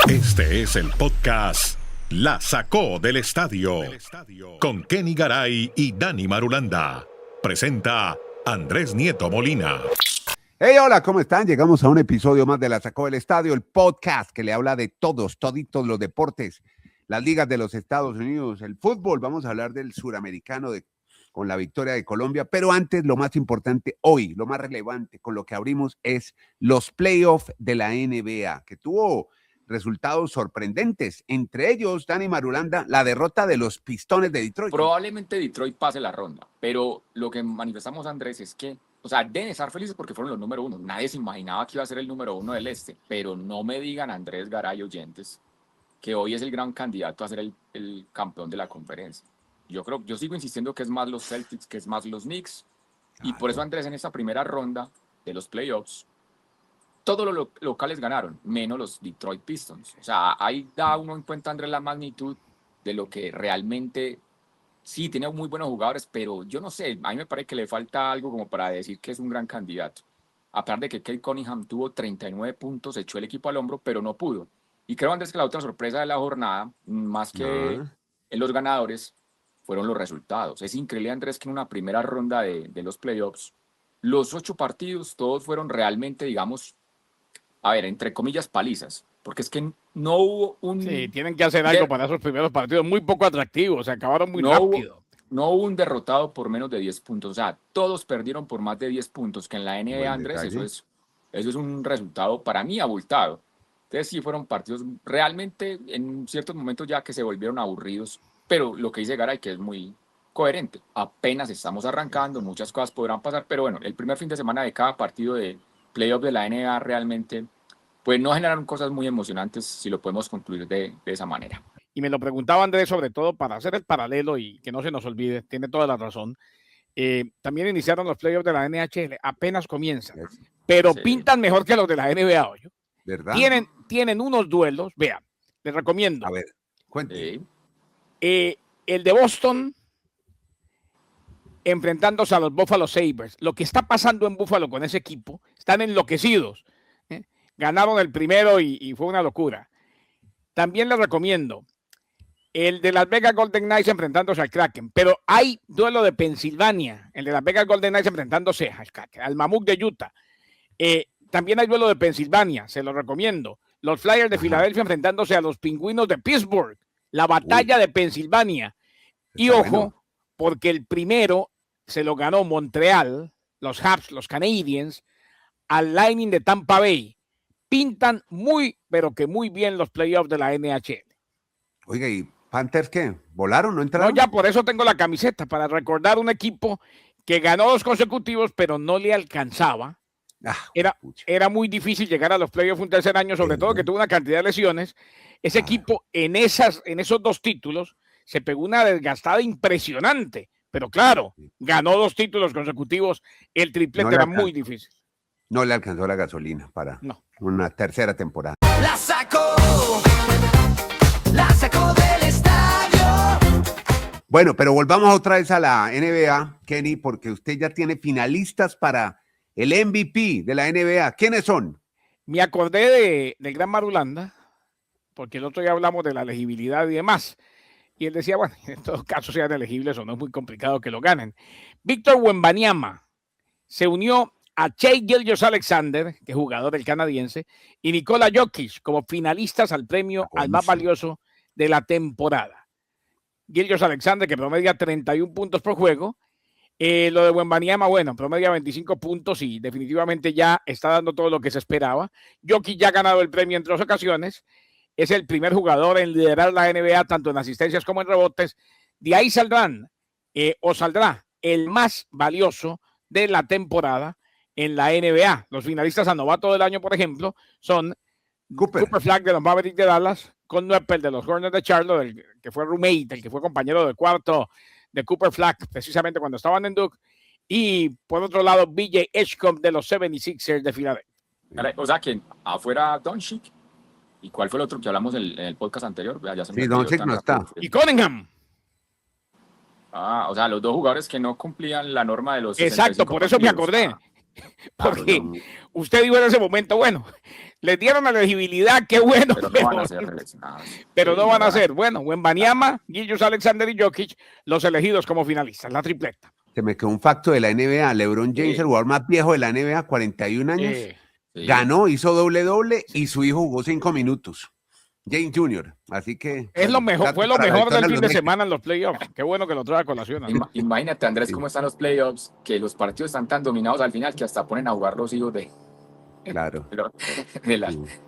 Este es el podcast La Sacó del Estadio con Kenny Garay y Dani Marulanda. Presenta Andrés Nieto Molina. Hey, hola, ¿cómo están? Llegamos a un episodio más de La Sacó del Estadio, el podcast que le habla de toditos los deportes, las ligas de los Estados Unidos, el fútbol. Vamos a hablar del suramericano con la victoria de Colombia, pero antes, lo más importante hoy, lo más relevante con lo que abrimos es los playoffs de la NBA, que tuvo resultados sorprendentes, entre ellos, Dani Marulanda, la derrota de los Pistones de Detroit. Probablemente Detroit pase la ronda, pero lo que manifestamos, Andrés, es que, o sea, deben estar felices porque fueron los número uno. Nadie se imaginaba que iba a ser el número uno del este, pero no me digan, Andrés Garay, oyentes, que hoy es el gran candidato a ser el campeón de la conferencia. Yo sigo insistiendo que es más los Celtics, que es más los Knicks, y por eso, Andrés, en esta primera ronda de los playoffs, todos los locales ganaron, menos los Detroit Pistons. O sea, ahí da uno en cuenta, Andrés, la magnitud de lo que realmente, sí, tiene muy buenos jugadores, pero yo no sé, a mí me parece que le falta algo como para decir que es un gran candidato. A pesar de que Cade Cunningham tuvo 39 puntos, echó el equipo al hombro, pero no pudo. Y creo, Andrés, que la otra sorpresa de la jornada, más que en los ganadores, fueron los resultados. Es increíble, Andrés, que en una primera ronda de los playoffs, los 8 partidos, todos fueron realmente, digamos, a ver, entre comillas, palizas, porque es que no hubo un... Sí, tienen que hacer algo para esos primeros partidos, muy poco atractivos, se acabaron muy rápido. No hubo un derrotado por menos de 10 puntos, o sea, todos perdieron por más de 10 puntos, que en la NBA, Andrés, eso es un resultado para mí abultado. Entonces sí fueron partidos realmente en ciertos momentos ya que se volvieron aburridos, pero lo que dice Garay, que es muy coherente, apenas estamos arrancando, muchas cosas podrán pasar, pero bueno, el primer fin de semana de cada partido de playoff de la NBA realmente, pues no generaron cosas muy emocionantes, si lo podemos concluir de esa manera. Y me lo preguntaba Andrés, sobre todo para hacer el paralelo y que no se nos olvide, tiene toda la razón. También iniciaron los playoffs de la NHL, apenas comienzan, pero sí, pintan mejor que los de la NBA hoy. ¿Verdad? Tienen unos duelos, vean, les recomiendo. A ver, cuéntame. El de Boston enfrentándose a los Buffalo Sabres. Lo que está pasando en Buffalo con ese equipo, están enloquecidos. Ganaron el primero y fue una locura. También les recomiendo el de Las Vegas Golden Knights enfrentándose al Kraken, pero hay duelo de Pensilvania, el de Las Vegas Golden Knights enfrentándose al Mammoth de Utah. También hay duelo de Pensilvania, se lo recomiendo. Los Flyers de Filadelfia enfrentándose a los Pingüinos de Pittsburgh, la batalla de Pensilvania. Y ojo, porque el primero se lo ganó Montreal, los Habs, los Canadiens, al Lightning de Tampa Bay. Pintan muy, pero que muy bien los playoffs de la NHL. Oiga, ¿y Panthers qué? ¿Volaron? ¿No entraron? No, ya por eso tengo la camiseta, para recordar un equipo que ganó 2 consecutivos, pero no le alcanzaba. Era muy difícil llegar a los playoffs un tercer año, sobre todo que tuvo una cantidad de lesiones. Ese equipo en esos 2 títulos se pegó una desgastada impresionante, pero claro, ganó 2 títulos consecutivos, el triplete era muy difícil. No le alcanzó la gasolina para una tercera temporada. La sacó del estadio. Bueno, pero volvamos otra vez a la NBA, Kenny, porque usted ya tiene finalistas para el MVP de la NBA. ¿Quiénes son? Me acordé del gran Marulanda, porque el otro día hablamos de la elegibilidad y demás. Y él decía, bueno, en todo caso sean elegibles o no es muy complicado que lo ganen. Víctor Wembanyama se unió a Shai Gilgeous-Alexander, que es jugador del canadiense, y Nikola Jokic como finalistas al premio al más valioso de la temporada. Gilgeous-Alexander, que promedia 31 puntos por juego. Lo de Wembanyama, bueno, promedia 25 puntos y definitivamente ya está dando todo lo que se esperaba. Jokic ya ha ganado el premio en 2 ocasiones. Es el primer jugador en liderar la NBA, tanto en asistencias como en rebotes. De ahí saldrá el más valioso de la temporada en la NBA. Los finalistas a novato del año, por ejemplo, son Cooper Flag de los Mavericks de Dallas, Con Nuepel de los Hornets de Charlotte, el que fue roommate, el que fue compañero de cuarto de Cooper Flag, precisamente cuando estaban en Duke, y por otro lado, BJ Edgecombe de los 76ers de Filadelfia. O sea, que afuera Doncic, ¿y cuál fue el otro que hablamos en el podcast anterior? Sí, Doncic no está. Y Cunningham. O sea, los 2 jugadores que no cumplían la norma de los... Exacto, por eso me acordé. Porque usted dijo en ese momento, bueno, les dieron la elegibilidad, qué bueno, pero no van a ser seleccionados. pero Sí, no van a van. ser. Bueno, Wembanyama, Gilgeous Alexander y Jokic, los elegidos como finalistas, la tripleta. Se me quedó un facto de la NBA. LeBron James, Sí. el jugador más viejo de la NBA, 41 años, Sí. ganó, hizo doble y su hijo jugó 5 minutos. James Jr. Así que Es lo mejor, dato fue lo para la mejor historia del de fin los de semana en los playoffs. Qué bueno que lo trae a colación. ¿No? Imagínate, Andrés, Sí. cómo están los playoffs, que los partidos están tan dominados al final que hasta ponen a jugar los hijos Claro. de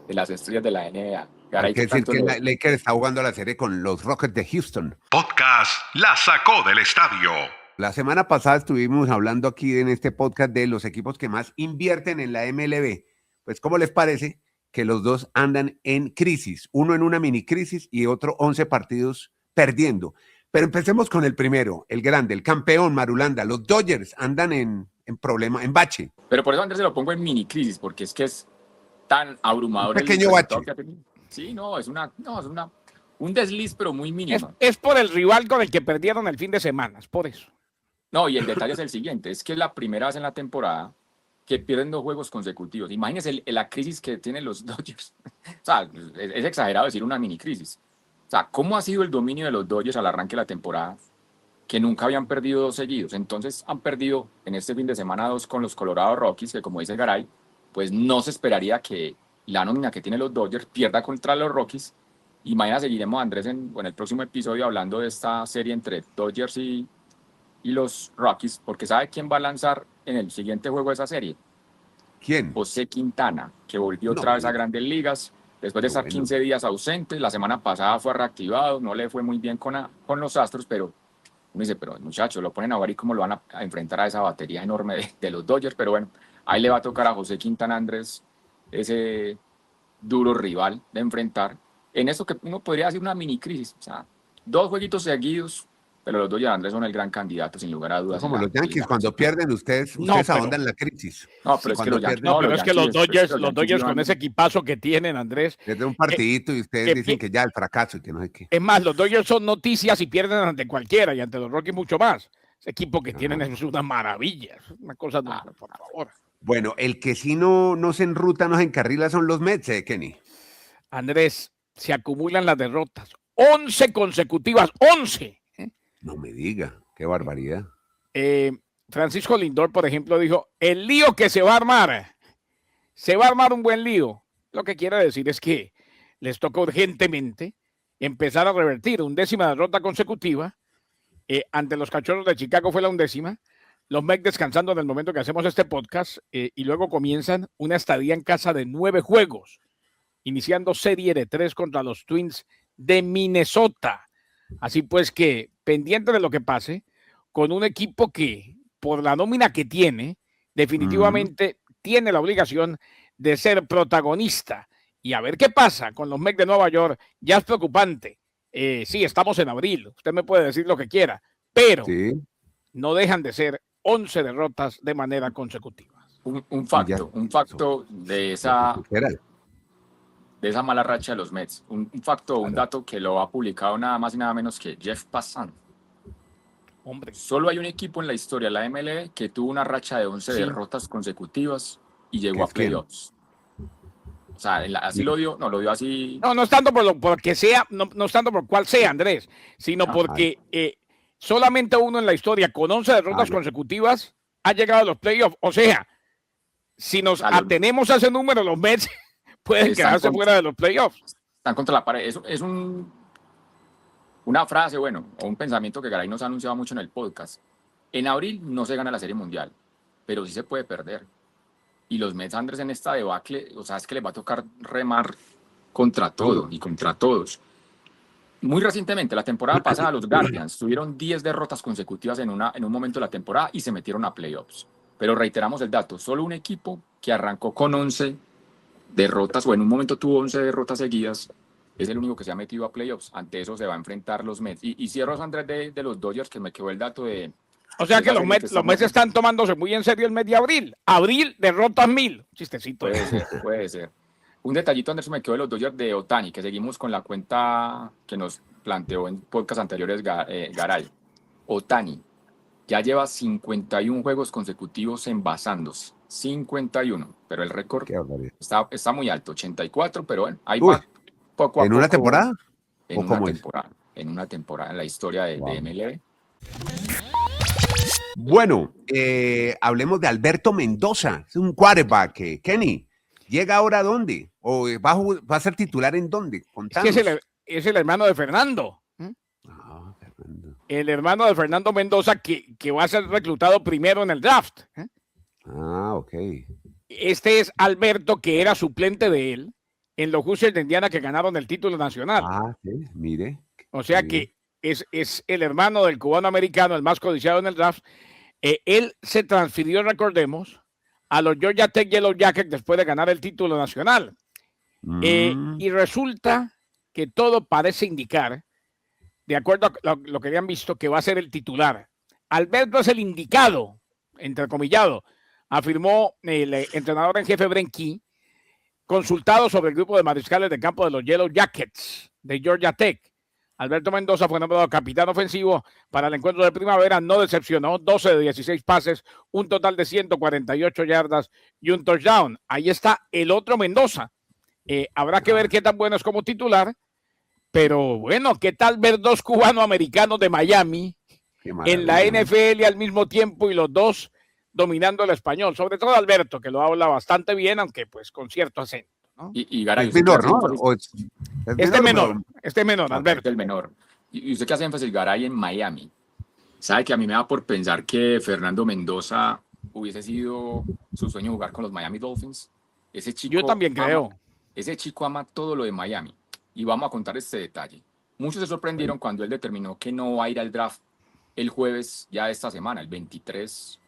las estrellas de la NBA. Hay Garay, que ¿qué decir tanto que le- Lakers está jugando la serie con los Rockets de Houston. Podcast La Sacó del Estadio. La semana pasada estuvimos hablando aquí en este podcast de los equipos que más invierten en la MLB. Pues, ¿cómo les parece que los dos andan en crisis? Uno en una mini crisis y otro 11 partidos perdiendo. Pero empecemos con el primero, el grande, el campeón, Marulanda. Los Dodgers andan en problema, en bache. Pero por eso, Andrés, se lo pongo en mini crisis, porque es que es tan abrumador Un pequeño el resultado bache. que ha tenido. Sí, no, es un desliz, pero muy mínimo. Es por el rival con el que perdieron el fin de semana, es por eso. No, y el detalle es el siguiente, es que es la primera vez en la temporada que pierden 2 juegos consecutivos. Imagínense la crisis que tienen los Dodgers. O sea, es exagerado decir una mini crisis. O sea, ¿cómo ha sido el dominio de los Dodgers al arranque de la temporada? Que nunca habían perdido 2 seguidos. Entonces han perdido en este fin de semana 2 con los Colorado Rockies, que como dice Garay, pues no se esperaría que la nómina que tienen los Dodgers pierda contra los Rockies. Y mañana seguiremos, Andrés, en el próximo episodio hablando de esta serie entre Dodgers y los Rockies, porque ¿sabe quién va a lanzar en el siguiente juego de esa serie? ¿Quién? José Quintana, que volvió No, otra vez a bueno. Grandes Ligas, después de estar 15 días ausente. La semana pasada fue reactivado, no le fue muy bien con los Astros, pero uno dice, pero muchachos, lo ponen a ver y cómo lo van a enfrentar a esa batería enorme de los Dodgers, pero bueno, ahí le va a tocar a José Quintana, Andrés, ese duro rival de enfrentar, en eso que uno podría decir una mini crisis, o sea, 2 jueguitos seguidos, pero los Dodgers, Andrés, son el gran candidato, sin lugar a dudas. Como los Yankees, cuando pierden, ustedes No, pero- ahondan en la crisis. No, pero es que Cuando los Yankees, pierden- No, pero es que los Yankees Dodgers con llevan- ese equipazo que tienen, Andrés. Pierden un partidito y ustedes que dicen pi- que ya el fracaso y que no sé qué. Es más, los Dodgers son noticias y pierden ante cualquiera y ante los Rockies mucho más. Ese equipo que tienen es una maravilla, es una cosa, por favor. Bueno, el que sí no se enruta, no se encarrila son los Mets, Kenny. Andrés, se acumulan las derrotas. 11 consecutivas, 11. No me diga, qué barbaridad. Francisco Lindor, por ejemplo, dijo, el lío que se va a armar un buen lío. Lo que quiere decir es que les toca urgentemente empezar a revertir 11ª derrota consecutiva. Ante los Cachorros de Chicago fue la 11ª. Los Mets descansando en el momento que hacemos este podcast y luego comienzan una estadía en casa de 9 juegos, iniciando serie de 3 contra los Twins de Minnesota. Así pues que pendiente de lo que pase, con un equipo que por la nómina que tiene, definitivamente tiene la obligación de ser protagonista. Y a ver qué pasa con los Mets de Nueva York, ya es preocupante. Sí, estamos en abril, usted me puede decir lo que quiera, pero Sí, no dejan de ser 11 derrotas de manera consecutiva. Un facto de esa mala racha de los Mets. Un dato que lo ha publicado nada más y nada menos que Jeff Passan. Hombre, Solo hay un equipo en la historia de la MLB que tuvo una racha de 11 derrotas consecutivas y llegó a playoffs. O sea, así lo dio, no lo dio así. no es tanto porque sea, no es tanto por cuál sea, Andrés, sino porque solamente uno en la historia con 11 derrotas consecutivas ha llegado a los playoffs. O sea, si nos atenemos a ese número, los Mets pueden quedarse fuera de los playoffs. Están contra la pared. Eso es una frase, o un pensamiento que Garay nos ha anunciado mucho en el podcast. En abril no se gana la Serie Mundial, pero sí se puede perder. Y los Mets, Andrés, en esta debacle, o sea, es que les va a tocar remar contra todo y contra todos. Muy recientemente, la temporada pasada, los Guardians tuvieron 10 derrotas consecutivas en un momento de la temporada y se metieron a playoffs. Pero reiteramos el dato, solo un equipo que arrancó con 11 derrotas, o en un momento tuvo 11 derrotas seguidas, es el único que se ha metido a playoffs. Ante eso se va a enfrentar los Mets. Y cierro, Andrés, de los Dodgers, que me quedó el dato de... O sea que los Mets están tomándose muy en serio el mes de abril. Abril, derrotas 1000. Chistecito. Puede ser. Un detallito, Andrés, me quedó de los Dodgers de Ohtani, que seguimos con la cuenta que nos planteó en podcast anteriores Garay. Ohtani ya lleva 51 juegos consecutivos envasándose. 51, pero el récord Qué barbaridad. está muy alto, 84, pero bueno, ahí Uy, va poco a ¿en una poco. temporada? En ¿O una cómo es? temporada, en una temporada, en la historia de Wow. MLB. Bueno, hablemos de Alberto Mendoza, es un quarterback. Kenny, ¿llega ahora a dónde? ¿O va a ser titular en dónde? Es que Contanos. es el hermano de Fernando. Ah, Fernando. El hermano de Fernando Mendoza que va a ser reclutado primero en el draft. Ah, ok. Este es Alberto, que era suplente de él en los Hoosiers de Indiana que ganaron el título nacional. Ah, sí, mire. O sea Qué que es el hermano del cubano americano, el más codiciado en el draft. Él se transfirió, recordemos, a los Georgia Tech Yellow Jackets después de ganar el título nacional. Y resulta que todo parece indicar, de acuerdo a lo que habían visto, que va a ser el titular. Alberto es el indicado, entrecomillado, afirmó el entrenador en jefe Brent Key, consultado sobre el grupo de mariscales de campo de los Yellow Jackets de Georgia Tech. Alberto Mendoza fue nombrado capitán ofensivo para el encuentro de primavera, no decepcionó, 12 de 16 pases, un total de 148 yardas y un touchdown. Ahí está el otro Mendoza. Habrá que ver qué tan bueno es como titular, pero bueno, ¿qué tal ver dos cubanoamericanos de Miami en la NFL al mismo tiempo y los dos dominando el español? Sobre todo Alberto, que lo habla bastante bien, aunque pues con cierto acento, ¿no? Y Garay, es menor, ¿no? Este menor, Alberto. El menor. Y usted que hace énfasis, Garay, en Miami. Sabe que a mí me da por pensar que Fernando Mendoza hubiese sido su sueño jugar con los Miami Dolphins. Ese chico Yo también creo. Ese chico ama todo lo de Miami. Y vamos a contar este detalle. Muchos se sorprendieron cuando él determinó que no va a ir al draft el jueves ya de esta semana, el 23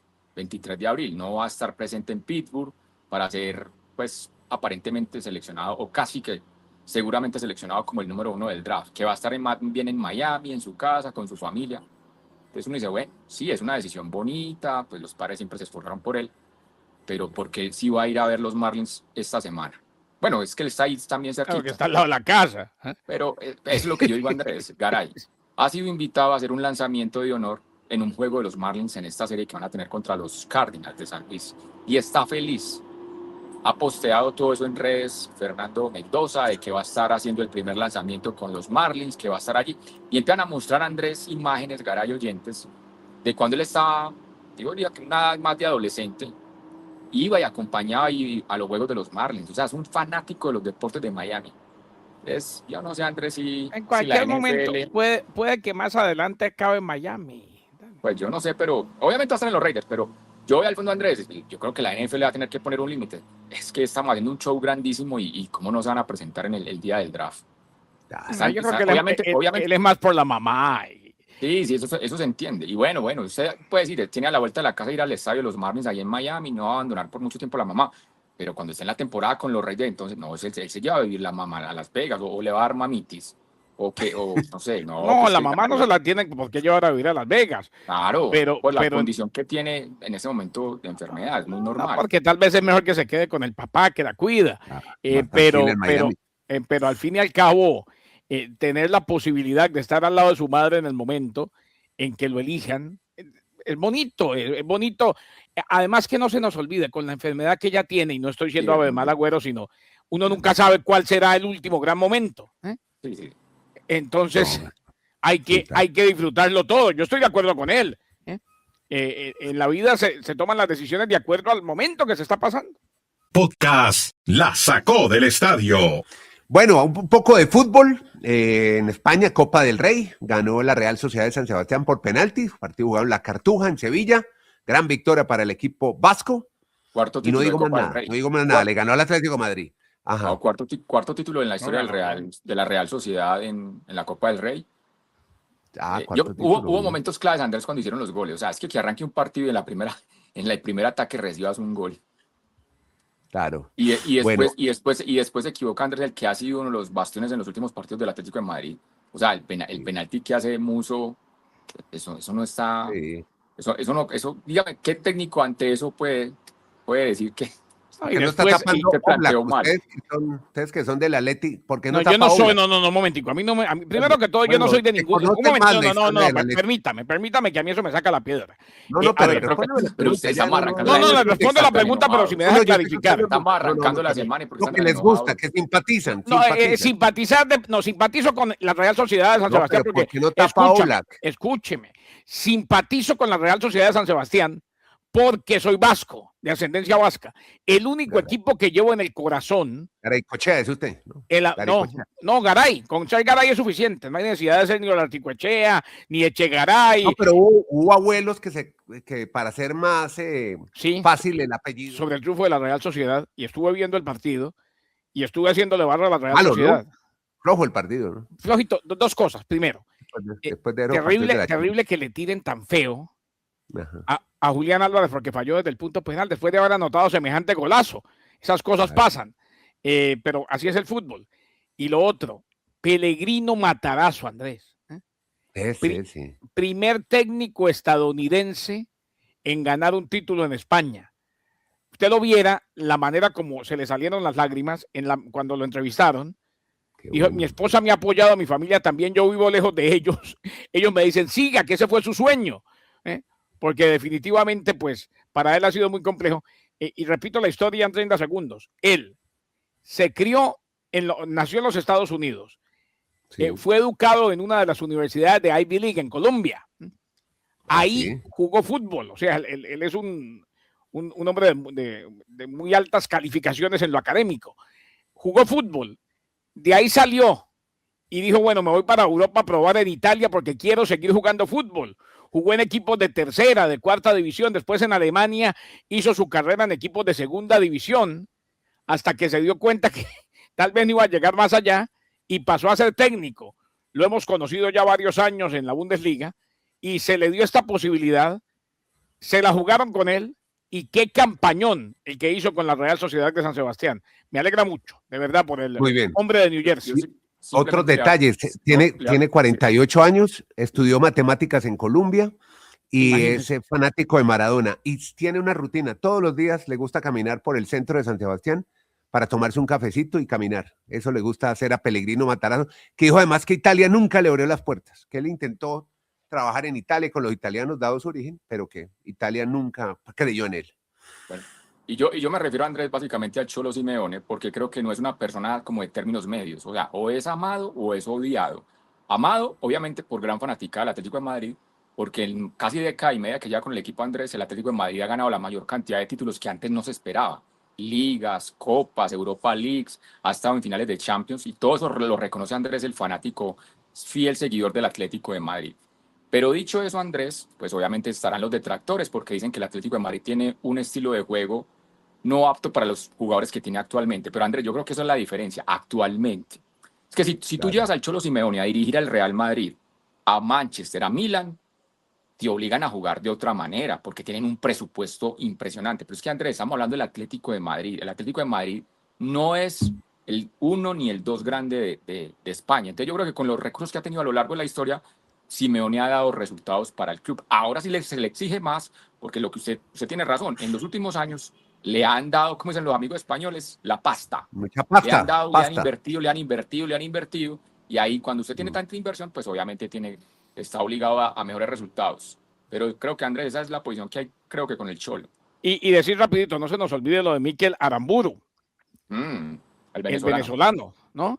de abril. No va a estar presente en Pittsburgh para ser, pues, aparentemente seleccionado, o casi que seguramente seleccionado como el número 1 del draft, que va a estar bien en Miami, en su casa, con su familia. Entonces uno dice, bueno, sí, es una decisión bonita, pues los padres siempre se esforzaron por él, pero ¿por qué sí va a ir a ver los Marlins esta semana? Bueno, es que él está ahí también cerquita. Claro, que está al lado de la casa. Pero es lo que yo digo, Andrés. Garay ha sido invitado a hacer un lanzamiento de honor en un juego de los Marlins en esta serie que van a tener contra los Cardinals de San Luis. Y está feliz. Ha posteado todo eso en redes, Fernando Mendoza, de que va a estar haciendo el primer lanzamiento con los Marlins, que va a estar allí. Y empiezan a mostrar, Andrés, imágenes, Garay, oyentes, de cuando él estaba, digo, que nada más de adolescente, iba y acompañaba a los juegos de los Marlins. O sea, es un fanático de los deportes de Miami. Yo no sé, Andrés, en cualquier momento puede que más adelante acabe en Miami. Pues yo no sé, pero obviamente va a estar en los Raiders, pero yo voy al fondo, Andrés, yo creo que la NFL va a tener que poner un límite. Es que estamos haciendo un show grandísimo y cómo nos van a presentar en el día del draft. Yo creo que obviamente él es más por la mamá. Sí, eso se entiende. Y bueno, usted puede decir, tiene a la vuelta de la casa ir al estadio de los Marlins ahí en Miami, no va a abandonar por mucho tiempo a la mamá. Pero cuando esté en la temporada con los Raiders, entonces no, él se lleva a vivir la mamá a Las Vegas o le va a dar mamitis. O no sé, no. No, pues la mamá no se la tiene por qué llevar a vivir a Las Vegas. Claro, por la condición que tiene en ese momento de enfermedad, es muy normal. No, porque tal vez es mejor que se quede con el papá que la cuida. Pero al fin y al cabo, tener la posibilidad de estar al lado de su madre en el momento en que lo elijan, es bonito, es bonito. Además que no se nos olvide, con la enfermedad que ella tiene, y no estoy siendo de mal agüero, sino uno nunca sabe cuál será el último gran momento. Sí. Entonces, hay que disfrutarlo todo. Yo estoy de acuerdo con él. En la vida se toman las decisiones de acuerdo al momento que se está pasando. Podcast La Sacó del Estadio. Bueno, un poco de fútbol. En España, Copa del Rey. Ganó la Real Sociedad de San Sebastián por penalti. Partido jugado en La Cartuja, en Sevilla. Gran victoria para el equipo vasco. Y no digo más nada. Le ganó al Atlético de Madrid. Ajá. No, cuarto título en la historia de la Real Sociedad en la Copa del Rey. Hubo momentos claves, Andrés, cuando hicieron los goles. O sea, es que arranque un partido y en el primer ataque recibas un gol. Claro. Y después se equivoca, Andrés, el que ha sido uno de los bastiones en los últimos partidos del Atlético de Madrid. O sea, el penalti que hace Muso, eso no está. Sí. Eso, dígame, ¿qué técnico ante eso puede decir que Y ¿Por qué no está después, tapando se planteó Oblak? mal. Ustedes que son del Atleti, ¿por qué no no, yo tapa no soy, Oblak? no, un momentico. Primero que todo, yo no Bueno, soy de te ningún. Un conoces más momentito, la historia del Atleti. permítame, que a mí eso me saca la piedra. No, A pero ver, respóndeme la pero pregunta. ustedes ya estamos arrancando no, la le semana. respondo la Están pregunta, pero si me dejan yo estoy clarificar. tratando- Estamos arrancando la pero semana y porque lo están que les enojados. gusta, que simpatizan. No, simpatizan. simpatizo con la Real Sociedad de San No, Sebastián pero porque, ¿por qué no tapa a Oblak? escúcheme, simpatizo con la Real Sociedad de San Sebastián porque soy vasco, de ascendencia vasca. El único equipo que llevo en el corazón, Garaycochea, es usted. ¿No? Garay, con ser Garay es suficiente, no hay necesidad de ser ni Articoechea, ni Echegaray. No, pero hubo abuelos que para hacer más Sí, fácil el apellido. sobre el triunfo de la Real Sociedad, y estuve viendo el partido, y estuve haciéndole barra a la Real Malo, Sociedad. ¿no? Flojo el partido, ¿no? Flojito, dos cosas. Primero, Después de partidos de la terrible que le tiren tan feo Ajá. a Julián Álvarez porque falló desde el punto penal después de haber anotado semejante golazo. Esas cosas pasan, pero así es el fútbol. Y lo otro, Pellegrino Matarazzo, Andrés. Sí. Primer técnico estadounidense en ganar un título en España. Usted lo viera, la manera como se le salieron las lágrimas cuando lo entrevistaron. Dijo, mi esposa me ha apoyado, mi familia también, yo vivo lejos de ellos. Ellos me dicen, siga, que ese fue su sueño. Porque definitivamente, pues, para él ha sido muy complejo. Y repito la historia en 30 segundos. Él se crió, nació en los Estados Unidos. Sí. Fue educado en una de las universidades de Ivy League en Colombia. Ahí jugó fútbol. O sea, él es un hombre de muy altas calificaciones en lo académico. Jugó fútbol. De ahí salió y dijo, bueno, me voy para Europa a probar en Italia porque quiero seguir jugando fútbol. Jugó en equipos de tercera, de cuarta división. Después en Alemania hizo su carrera en equipos de segunda división hasta que se dio cuenta que tal vez no iba a llegar más allá y pasó a ser técnico. Lo hemos conocido ya varios años en la Bundesliga y se le dio esta posibilidad. Se la jugaron con él y qué campañón el que hizo con la Real Sociedad de San Sebastián. Me alegra mucho, de verdad, por el hombre de New Jersey. Otros detalles, tiene 48 años, estudió matemáticas en Colombia y es fanático de Maradona y tiene una rutina. Todos los días le gusta caminar por el centro de San Sebastián para tomarse un cafecito y caminar. Eso le gusta hacer a Pellegrino Matarazzo, que dijo además que Italia nunca le abrió las puertas, que él intentó trabajar en Italia con los italianos dado su origen, pero que Italia nunca creyó en él. Bueno, y yo me refiero, Andrés, básicamente al Cholo Simeone, porque creo que no es una persona como de términos medios. O sea, o es amado o es odiado. Amado, obviamente, por gran fanática del Atlético de Madrid, porque en casi década y media que lleva con el equipo Andrés, el Atlético de Madrid ha ganado la mayor cantidad de títulos que antes no se esperaba. Ligas, copas, Europa Leagues, ha estado en finales de Champions y todo eso lo reconoce Andrés, el fanático fiel seguidor del Atlético de Madrid. Pero dicho eso, Andrés, pues obviamente estarán los detractores porque dicen que el Atlético de Madrid tiene un estilo de juego no apto para los jugadores que tiene actualmente. Pero Andrés, yo creo que esa es la diferencia, actualmente. Es que si tú llevas al Cholo Simeone a dirigir al Real Madrid, a Manchester, a Milan, te obligan a jugar de otra manera porque tienen un presupuesto impresionante. Pero es que, Andrés, estamos hablando del Atlético de Madrid. El Atlético de Madrid no es el 1 ni el 2 grande de España. Entonces yo creo que con los recursos que ha tenido a lo largo de la historia, Simeone ha dado resultados para el club. Ahora sí se le exige más, porque lo que usted tiene razón, en los últimos años le han dado, como dicen los amigos españoles, la pasta. Mucha pasta. Le han dado, le han invertido, y ahí cuando usted tiene tanta inversión, pues obviamente está obligado a mejores resultados. Pero creo que, Andrés, esa es la posición que hay, creo que con el Cholo. Y decir rapidito, no se nos olvide lo de Mikel Aramburu, el venezolano, ¿no?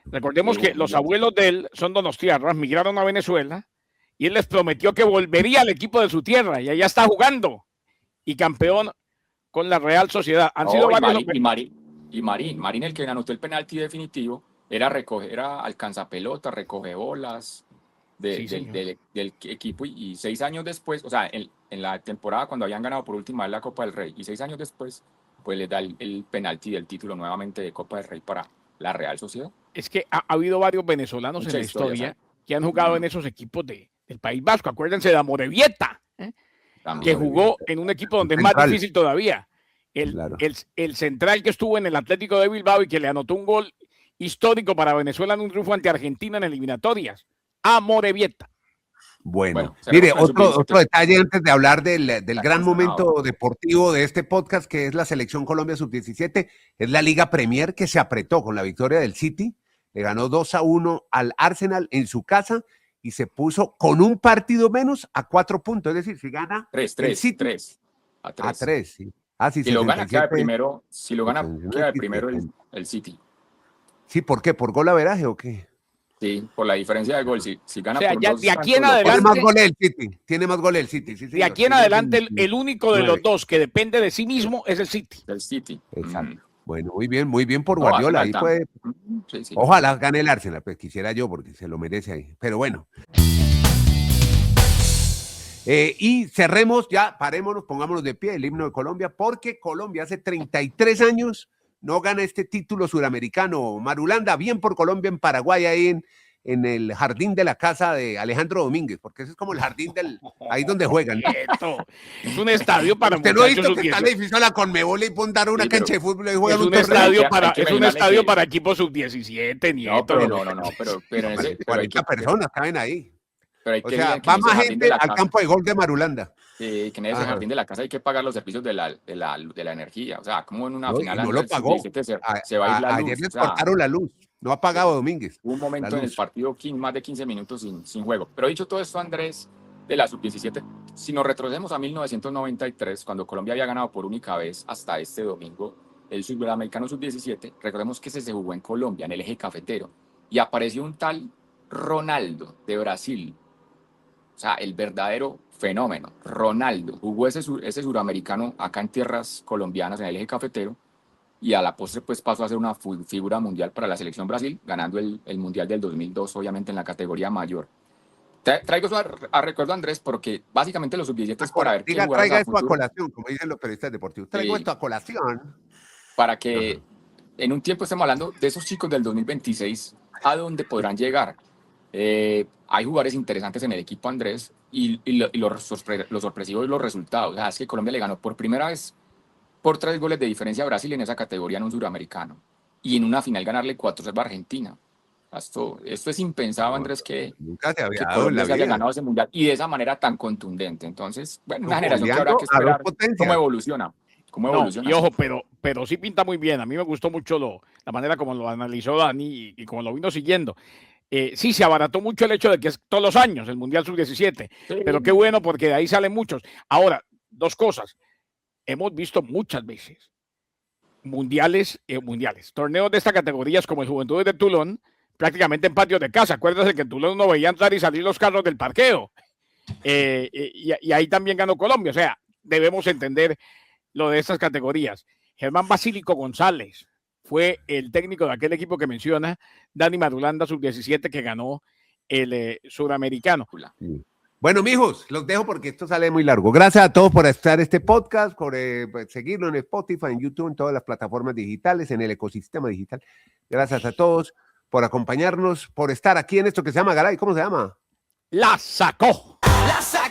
Recordemos que los abuelos de él son donostiarras, migraron a Venezuela y él les prometió que volvería al equipo de su tierra y allá está jugando y campeón con la Real Sociedad. Han sido varios. Marín, el que anotó el penalti definitivo, era alcanzapelota, recoge bolas del equipo y 6 años después, o sea, en la temporada cuando habían ganado por última vez la Copa del Rey y 6 años después, pues les da el penalti del título nuevamente de Copa del Rey para la Real Sociedad. Es que ha habido varios venezolanos en la historia que han jugado en esos equipos del País Vasco. Acuérdense de Amorebieta, que jugó en un equipo donde es más difícil todavía. El central que estuvo en el Atlético de Bilbao y que le anotó un gol histórico para Venezuela en un triunfo ante Argentina en eliminatorias. Amorebieta. Bueno, Bueno, mire, cerremos con el otro sub-17. detalle antes de hablar del gran Consternado. momento deportivo de este podcast, que es la Selección Colombia Sub-17, es la Liga Premier, que se apretó con la victoria del City, le ganó 2-1 al Arsenal en su casa y se puso con un partido menos a 4 puntos, es decir, si gana el 3 City a a 3. 3, sí. Ah, sí, Si lo gana, queda de 67. primero. Si lo gana, 69, queda de sí, primero 70. el City. Sí, ¿por qué? ¿Por golaveraje o qué? Sí, por la diferencia de gol. Si O gana sea, por ya 2 de aquí en tantos, lo Tiene pasa. más adelante, goles el City, tiene más goles el City, sí, de señor. aquí en Tiene adelante, el 29. único de los dos que depende de sí mismo es el City. Del City. Exacto. Bueno, muy bien por No, Guardiola. Ahí Arsenal puede, también. Sí, sí. ojalá gane el Arsenal, pues quisiera yo porque se lo merece ahí. Pero bueno. Y cerremos ya, parémonos, pongámonos de pie el himno de Colombia, porque Colombia hace 33 años no gana este título suramericano. Marulanda, bien por Colombia en Paraguay, ahí en el jardín de la casa de Alejandro Domínguez, porque ese es como el jardín ahí donde juegan. Quieto. Es un estadio para Usted no ha muchachos visto que está el sub-18. edificio de la Conmebol y dar una Sí, cancha pero de fútbol y Es juegan un un torneo. estadio Hay para, que es un mencionarle estadio que- para equipos sub-17, No, nieto. pero pero en ese, pero hay 40 personas caben ahí. hay O que sea, ver que va en ese más jardín de gente la al casa, campo de gol de Marulanda. que en ese Ajá. jardín de la casa hay que pagar los servicios de la energía. O sea, como en una No, y final no lo Andrés pagó. sub-17 se va a ir la Ayer luz. les O sea, cortaron la luz. No ha pagado Domínguez. hubo un momento la en el luz. partido más de 15 minutos sin juego. Pero dicho todo esto, Andrés, de la sub-17, si nos retrocedemos a 1993, cuando Colombia había ganado por única vez hasta este domingo el sudamericano sub-17, recordemos que ese se jugó en Colombia, en el eje cafetero, y apareció un tal Ronaldo de Brasil. O sea, el verdadero fenómeno. Ronaldo jugó ese suramericano acá en tierras colombianas, en el eje cafetero, y a la postre pues pasó a ser una figura mundial para la selección Brasil, ganando el Mundial del 2002, obviamente en la categoría mayor. Traigo eso a recuerdo, Andrés, porque básicamente los sub-17 es para ver qué jugadores Traiga a esto a futuro, colación, como dicen los periodistas deportivos. Traigo Sí. esto a colación. para que en un tiempo estemos hablando de esos chicos del 2026, a dónde podrán llegar. Hay jugadores interesantes en el equipo, Andrés, y lo sorpresivo es los resultados. O sea, es que Colombia le ganó por primera vez por 3 goles de diferencia a Brasil en esa categoría en un suramericano. Y en una final ganarle 4-0 a Argentina. Esto es impensado, Andrés, que Nunca se había dado en Colombia la se haya vida. ganado ese mundial y de esa manera tan contundente. Entonces, bueno, una generación que Goleando habrá que a dos esperar potencias. cómo evoluciona. Cómo No, evoluciona. y ojo, pero sí pinta muy bien. A mí me gustó mucho la manera como lo analizó Dani y como lo vino siguiendo. Sí, se abarató mucho el hecho de que es todos los años el Mundial Sub-17, Sí. pero qué bueno porque de ahí salen muchos. Ahora, dos cosas. Hemos visto muchas veces mundiales, torneos de estas categorías como el Juventudes de Tulón, prácticamente en patios de casa. Acuérdate que en Tulón no veían entrar y salir los carros del parqueo. Y ahí también ganó Colombia. O sea, debemos entender lo de estas categorías. Germán Basílico González fue el técnico de aquel equipo que menciona Dani Marulanda, sub-17, que ganó el suramericano. Bueno, mijos, los dejo porque esto sale muy largo. Gracias a todos por estar este podcast, por seguirlo en Spotify, en YouTube, en todas las plataformas digitales, en el ecosistema digital. Gracias a todos por acompañarnos, por estar aquí en esto que se llama Garay. ¿Cómo se llama? La sacó. La sacó.